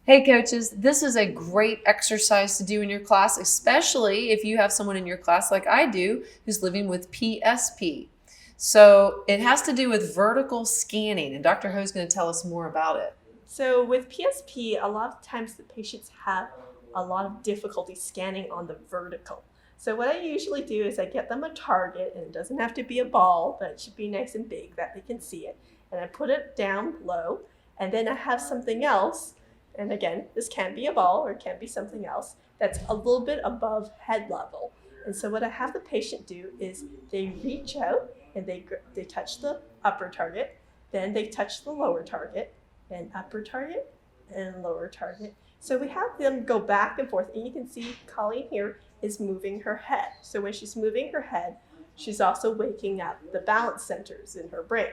Hey coaches, this is a great exercise to do in your class, especially if you have someone in your class like I do who's living with PSP. So it has to do with vertical scanning, and Dr. Ho is going to tell us more about it. So with PSP, a lot of times the patients have a lot of difficulty scanning on the vertical. So what I usually do is I get them a target, and it doesn't have to be a ball, but it should be nice and big that they can see it. And I put it down low, and then I have something else, and again, this can be a ball or it can be something else, that's a little bit above head level. And so what I have the patient do is they reach out and they touch the upper target, then they touch the lower target, and upper target and lower target. So we have them go back and forth, and you can see Colleen here is moving her head. So when she's moving her head, she's also waking up the balance centers in her brain.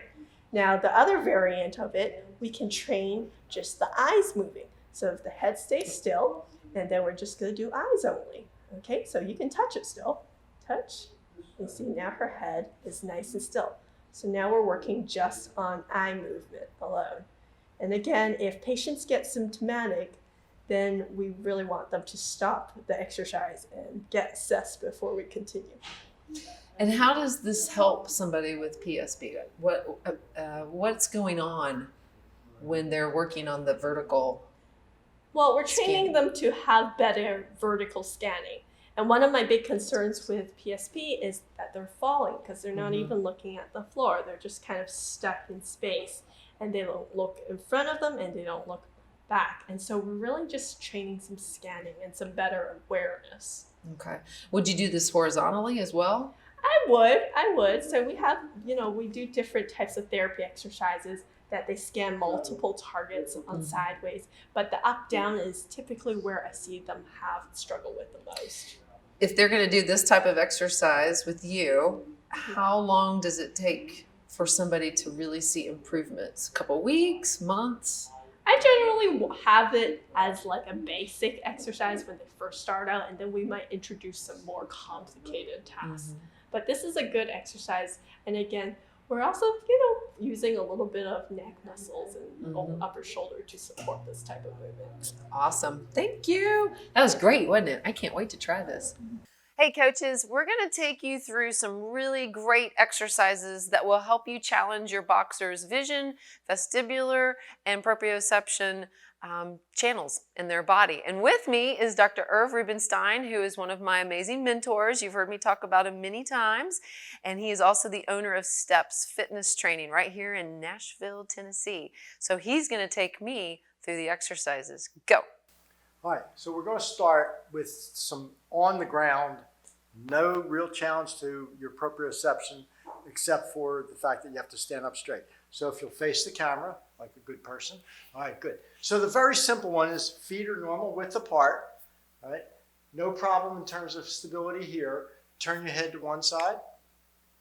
Now the other variant of it, we can train just the eyes moving. So if the head stays still, and then we're just gonna do eyes only. Okay, so you can touch it still. Touch. You see now her head is nice and still. So now we're working just on eye movement alone. And again, if patients get symptomatic, then we really want them to stop the exercise and get assessed before we continue. And how does this help somebody with PSP? What's going on when they're working on the vertical? Well, we're training them to have better vertical scanning. And one of my big concerns with PSP is that they're falling because they're not even looking at the floor. They're just kind of stuck in space, and they don't look in front of them and they don't look back. And so we're really just training some scanning and some better awareness. Okay. Would you do this horizontally as well? I would. So we have, we do different types of therapy exercises that they scan multiple targets on sideways, but the up down is typically where I see them have struggle with the most. If they're going to do this type of exercise with you, how long does it take for somebody to really see improvements? A couple weeks, months? I generally have it as like a basic exercise when they first start out, and then we might introduce some more complicated tasks. But this is a good exercise, and again, we're also, using a little bit of neck muscles and upper shoulder to support this type of movement. Awesome. Thank you. That was great, wasn't it? I can't wait to try this. Hey coaches, we're going to take you through some really great exercises that will help you challenge your boxer's vision, vestibular, and proprioception channels in their body. And with me is Dr. Irv Rubenstein, who is one of my amazing mentors. You've heard me talk about him many times. And he is also the owner of Steps Fitness Training right here in Nashville, Tennessee. So he's going to take me through the exercises. Go. All right, so we're going to start with some on the ground, no real challenge to your proprioception except for the fact that you have to stand up straight. So if you'll face the camera like a good person. All right, good. So the very simple one is feet are normal width apart. All right, no problem in terms of stability here. Turn your head to one side.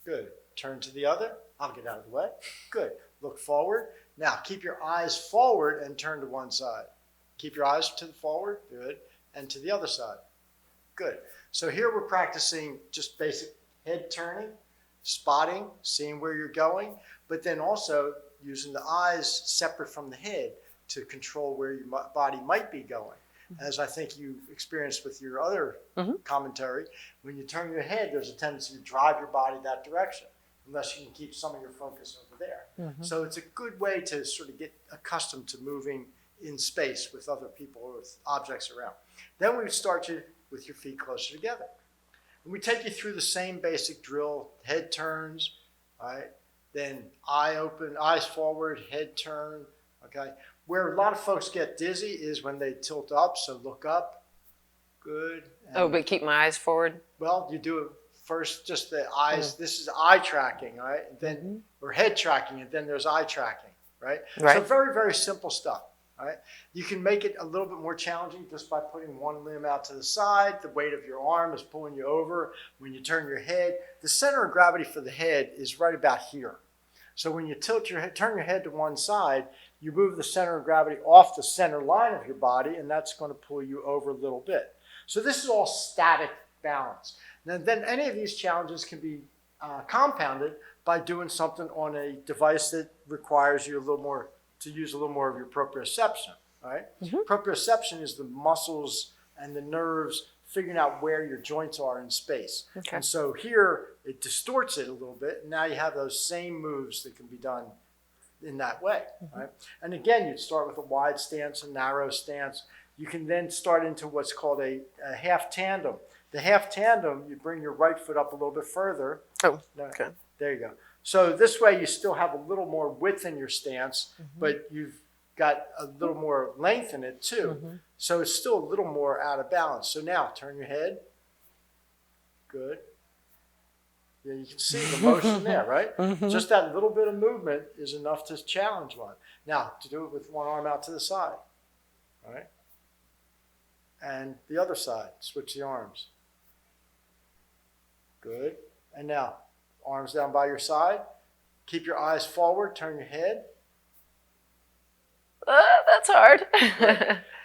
Good. Turn to the other. I'll get out of the way. Good. Look forward. Now keep your eyes forward and turn to one side. Keep your eyes to the forward, good, and to the other side. Good. So here we're practicing just basic head turning, spotting, seeing where you're going, but then also using the eyes separate from the head to control where your body might be going. As I think you experienced with your other commentary, when you turn your head, there's a tendency to drive your body that direction, unless you can keep some of your focus over there. So it's a good way to sort of get accustomed to moving in space with other people or with objects around. Then we start you with your feet closer together. And we take you through the same basic drill, head turns, all right? Then eye open, eyes forward, head turn, okay? Where a lot of folks get dizzy is when they tilt up, so look up, good. And, but keep my eyes forward? Well, you do it first, just the eyes, this is eye tracking, all right? And then, or head tracking, and then there's eye tracking, right? So very, very simple stuff. All right. You can make it a little bit more challenging just by putting one limb out to the side. The weight of your arm is pulling you over. When you turn your head, the center of gravity for the head is right about here. So when you tilt your head, turn your head to one side, you move the center of gravity off the center line of your body, and that's going to pull you over a little bit. So this is all static balance. Now, then any of these challenges can be compounded by doing something on a device that requires you to use a little more of your proprioception. All right. Proprioception is the muscles and the nerves figuring out where your joints are in space. Okay. And so here it distorts it a little bit. And now you have those same moves that can be done in that way. Right. And again, you'd start with a wide stance, a narrow stance. You can then start into what's called a half tandem. The half tandem, you bring your right foot up a little bit further. Oh, No, okay. There you go. So this way you still have a little more width in your stance, but you've got a little more length in it too. So it's still a little more out of balance. So now turn your head. Good. Yeah, you can see the motion there, right? Just that little bit of movement is enough to challenge one. Now, to do it with one arm out to the side. All right? And the other side, switch the arms. Good. And now, arms down by your side. Keep your eyes forward, turn your head. That's hard.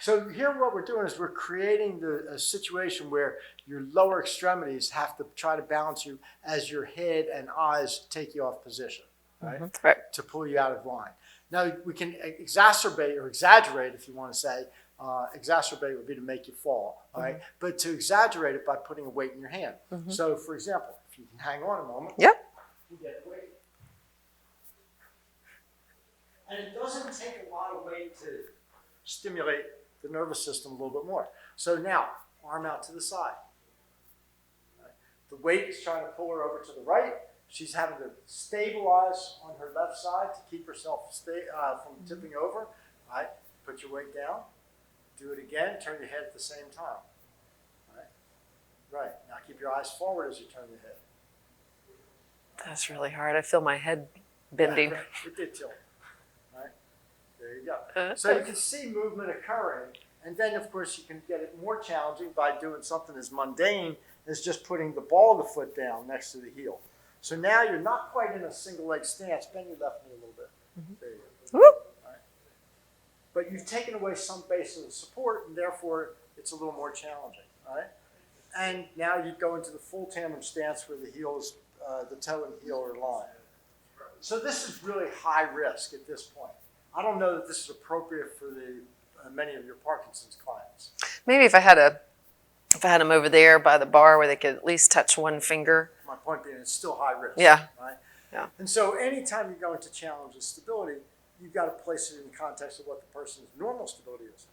So here what we're doing is we're creating a situation where your lower extremities have to try to balance you as your head and eyes take you off position, right? Right. To pull you out of line. Now we can exacerbate or exaggerate, if you want to say. Exacerbate would be to make you fall, all right? But to exaggerate it by putting a weight in your hand. So for example, if you can hang on a moment. Yep. You get weight. And it doesn't take a lot of weight to stimulate the nervous system a little bit more. So now, arm out to the side. Right. The weight is trying to pull her over to the right. She's having to stabilize on her left side to keep herself from tipping over. All right. Put your weight down. Do it again. Turn your head at the same time. All right. Right. Now keep your eyes forward as you turn your head. That's really hard. I feel my head bending. Yeah, right. It did tilt. Right. There you go. So you can see movement occurring, and then of course you can get it more challenging by doing something as mundane as just putting the ball of the foot down next to the heel. So now you're not quite in a single leg stance. Bend your left knee a little bit. There you go. Whoop. Right. But you've taken away some base of the support, and therefore it's a little more challenging. All right. And now you go into the full tandem stance where the heel is, the toe and heel are aligned. So this is really high risk at this point. I don't know that this is appropriate for the many of your Parkinson's clients. Maybe if I had them over there by the bar where they could at least touch one finger. My point being, it's still high risk. Yeah. Right. Yeah. And so anytime you're going to challenge the stability, you've got to place it in the context of what the person's normal stability is.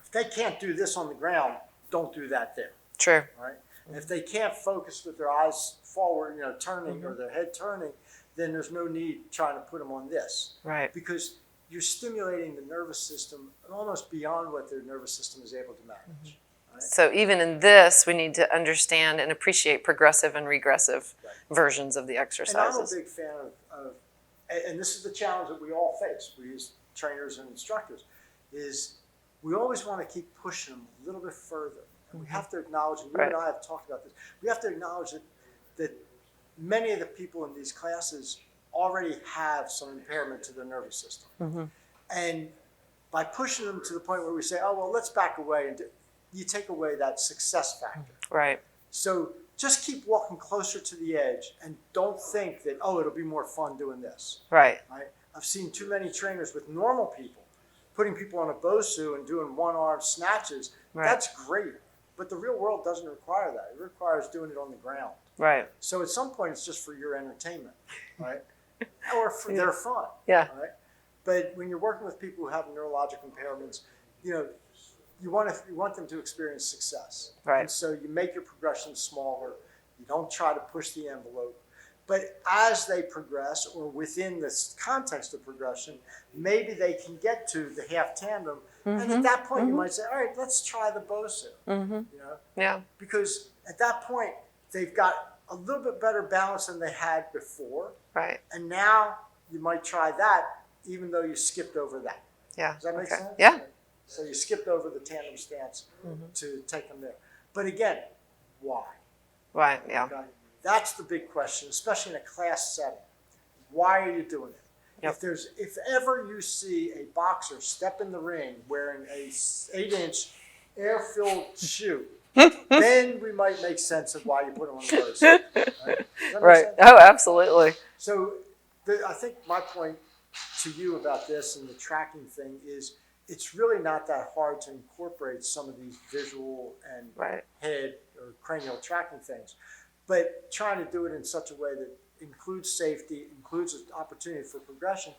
If they can't do this on the ground, don't do that there. True. Right. And if they can't focus with their eyes forward, turning or their head turning, then there's no need trying to put them on this. Right. Because you're stimulating the nervous system almost beyond what their nervous system is able to manage. Right? So even in this, we need to understand and appreciate progressive and regressive versions of the And I'm a exercises. big fan of, and this is the challenge that we all face, we as trainers and instructors, is we always want to keep pushing them a little bit further. And we have to acknowledge, and you and I have talked about this, we have to acknowledge that many of the people in these classes already have some impairment to the nervous system. And by pushing them to the point where we say, oh, well, let's back away, and you take away that success factor. Right. So just keep walking closer to the edge and don't think that, oh, it'll be more fun doing this. Right. Right? I've seen too many trainers with normal people putting people on a BOSU and doing one-arm snatches. Right. That's great. But the real world doesn't require that. It requires doing it on the ground. Right. So at some point, it's just for your entertainment, right? Or for their fun. Yeah. Right? But when you're working with people who have neurologic impairments, you want them to experience success. Right. And so you make your progressions smaller. You don't try to push the envelope. But as they progress, or within this context of progression, maybe they can get to the half tandem. And at that point, you might say, all right, let's try the BOSU. Yeah. Because at that point, they've got a little bit better balance than they had before. Right. And now you might try that, even though you skipped over that. Yeah. Does that make sense? Yeah. So you skipped over the tandem stance to take them there. But again, why? Right. Yeah. Okay? That's the big question, especially in a class setting. Why are you doing it? Yep. If ever you see a boxer step in the ring wearing a 8-inch air-filled shoe, then we might make sense of why you put them on the BOSU. Right? Does that make Right. sense? Oh, absolutely. So I think my point to you about this and the tracking thing is it's really not that hard to incorporate some of these visual and Right. head or cranial tracking things, but trying to do it in such a way that includes safety, includes an opportunity for progression,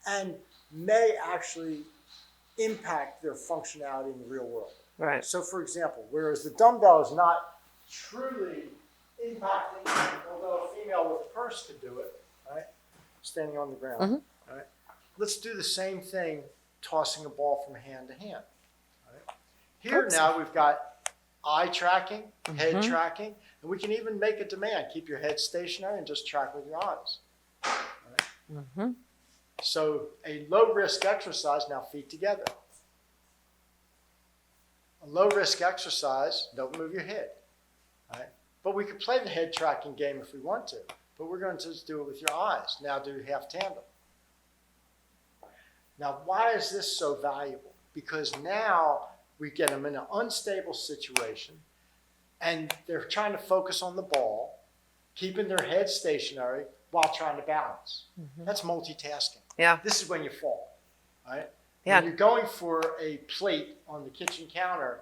and may actually impact their functionality in the real world. Right. So, for example, whereas the dumbbell is not truly impacting, although a female with a purse could do it, right? Standing on the ground, right? Let's do the same thing, tossing a ball from hand to hand. Right? Here now we've got eye tracking, head tracking, and we can even make a demand. Keep your head stationary and just track with your eyes. Right? So a low-risk exercise, now feet together. A low-risk exercise, don't move your head. Right? But we could play the head tracking game if we want to, but we're going to just do it with your eyes. Now do half tandem. Now, why is this so valuable? Because now we get them in an unstable situation, and they're trying to focus on the ball, keeping their head stationary while trying to balance. That's multitasking. Yeah. This is when you fall, right? Yeah. When you're going for a plate on the kitchen counter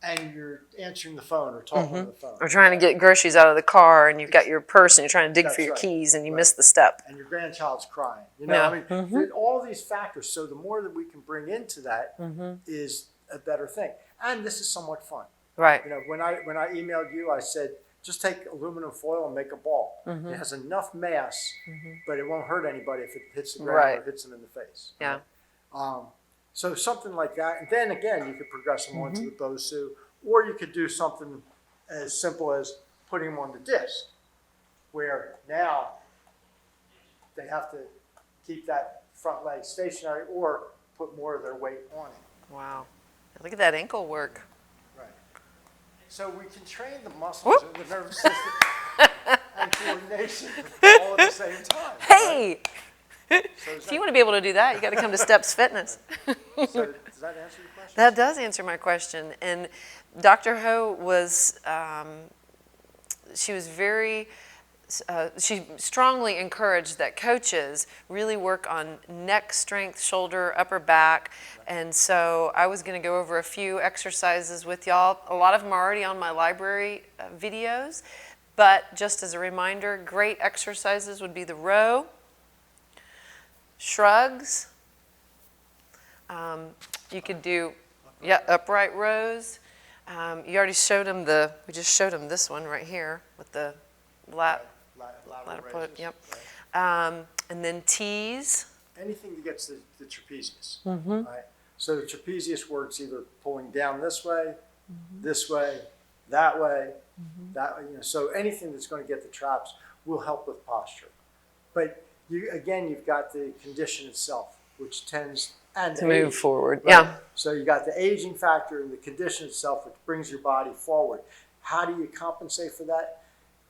and you're answering the phone or talking on the phone. Or trying to get groceries out of the car, and you've got your purse, and you're trying to dig for That's your right. keys, and you Right. miss the step. And your grandchild's crying. You know, Yeah. I mean, all these factors. So the more that we can bring into that is a better thing. And this is somewhat fun. Right. You know, when I emailed you, I said, just take aluminum foil and make a ball. It has enough mass, but it won't hurt anybody if it hits the ground Right. or hits them in the face. Yeah. So something like that. And then again, you could progress them onto the BOSU, or you could do something as simple as putting them on the disc, where now they have to keep that front leg stationary or put more of their weight on it. Wow. Look at that ankle work. Right. So we can train the muscles and the nervous system and coordination all at the same time. Hey! So If you want to be able to do that, you got to come to Steps Fitness. so does that answer your question? That does answer my question. And Dr. Ho was, she was very, she strongly encouraged that coaches really work on neck strength, shoulder, upper back. And so I was going to go over a few exercises with y'all. A lot of them are already on my library videos. But just as a reminder, great exercises would be the row, shrugs. You could do, upright rows. You already showed them we just showed them this one right here with the lat Lateral put, raises, yep. right. And then tees. Anything that gets the trapezius. Right? So the trapezius works either pulling down this way, that way, that way. You know, so anything that's going to get the traps will help with posture. But you've got the condition itself, which tends To move forward, Right? yeah. So you got the aging factor and the condition itself, which brings your body forward. How do you compensate for that?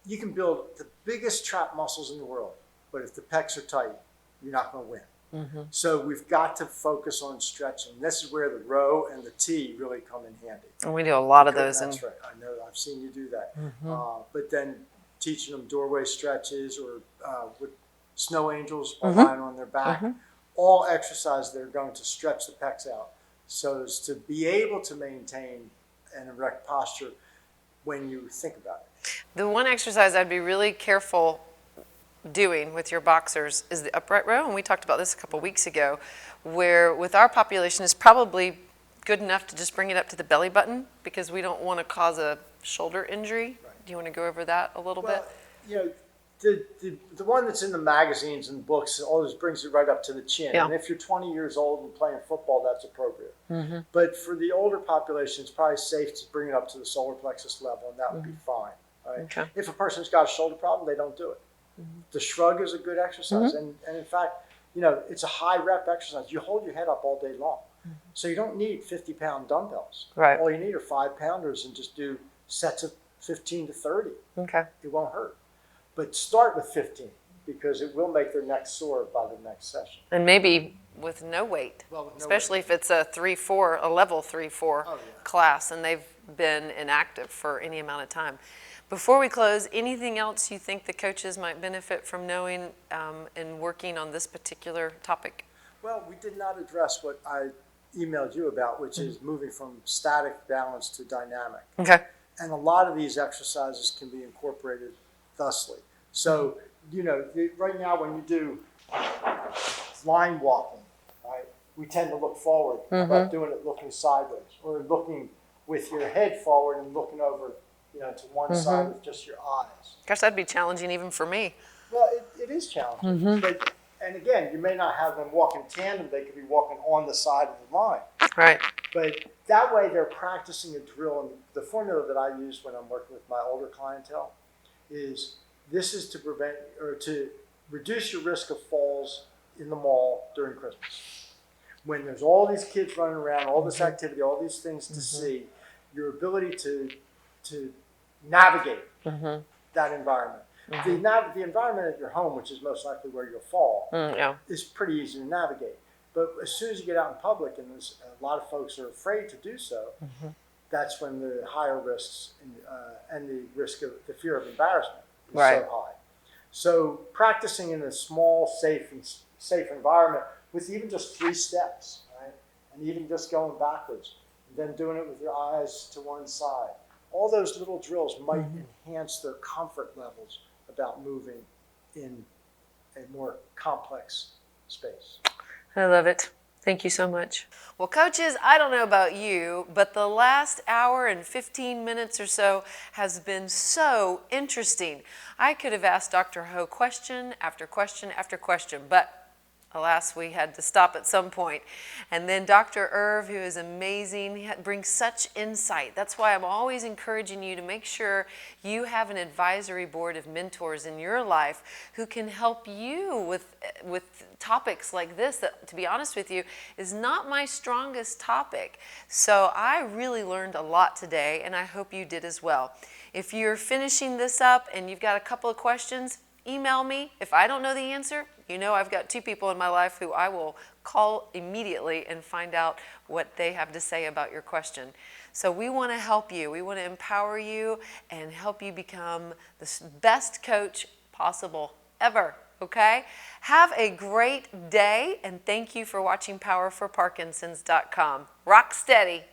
You can build the biggest trap muscles in the world, but if the pecs are tight, you're not going to win. So we've got to focus on stretching. This is where the row and the T really come in handy. And we do a lot of those. That's right. I know. I've seen you do that. But then teaching them doorway stretches or with snow angels while lying on their back, all exercises that are going to stretch the pecs out so as to be able to maintain an erect posture when you think about it. The one exercise I'd be really careful doing with your boxers is the upright row, and we talked about this a couple weeks ago, where with our population it's probably good enough to just bring it up to the belly button because we don't want to cause a shoulder injury. Right. Do you want to go over that a little bit? You know, the one that's in the magazines and books always brings it right up to the chin. Yeah. And if you're 20 years old and playing football, that's appropriate. But for the older population, it's probably safe to bring it up to the solar plexus level, and that would be fine. Right? Okay. If a person's got a shoulder problem, they don't do it. The shrug is a good exercise, and in fact, you know, it's a high rep exercise. You hold your head up all day long, so you don't need 50-pound dumbbells. Right. All you need are 5-pounders, and just do sets of 15 to 30. Okay. It won't hurt. But start with 15 because it will make their neck sore by the next session. And maybe with no weight, Well, with no especially if it's a level 3-4 yeah. class and they've been inactive for any amount of time. Before we close, anything else you think the coaches might benefit from knowing and working on this particular topic? Well, we did not address what I emailed you about, which is moving from static balance to dynamic. Okay. And a lot of these exercises can be incorporated thusly. So, right now when you do line walking, right, we tend to look forward. How about doing it looking sideways, or looking with your head forward and looking over, to one side with just your eyes. Gosh, that'd be challenging even for me. Well, it is challenging. But, and again, you may not have them walk in tandem. They could be walking on the side of the line. Right. But that way they're practicing a drill. And the formula that I use when I'm working with my older clientele is this is to prevent or to reduce your risk of falls in the mall during Christmas. When there's all these kids running around, all this activity, all these things to see, your ability to navigate that environment. The environment at your home, which is most likely where you'll fall, is pretty easy to navigate. But as soon as you get out in public, and there's a lot of folks are afraid to do so, that's when the higher risks and the risk of the fear of embarrassment is so high. So practicing in a small, safe environment with even just 3 steps, right, and even just going backwards, and then doing it with your eyes to one side. All those little drills might enhance their comfort levels about moving in a more complex space. I love it. Thank you so much. Well, coaches, I don't know about you, but the last hour and 15 minutes or so has been so interesting. I could have asked Dr. Ho question after question after question, but alas, we had to stop at some point. And then Dr. Irv, who is amazing, brings such insight. That's why I'm always encouraging you to make sure you have an advisory board of mentors in your life who can help you with topics like this that, to be honest with you, is not my strongest topic. So I really learned a lot today, and I hope you did as well. If you're finishing this up and you've got a couple of questions, email me. If I don't know the answer, I've got 2 people in my life who I will call immediately and find out what they have to say about your question. So we want to help you. We want to empower you and help you become the best coach possible ever, okay? Have a great day, and thank you for watching PowerForParkinsons.com. Rock steady.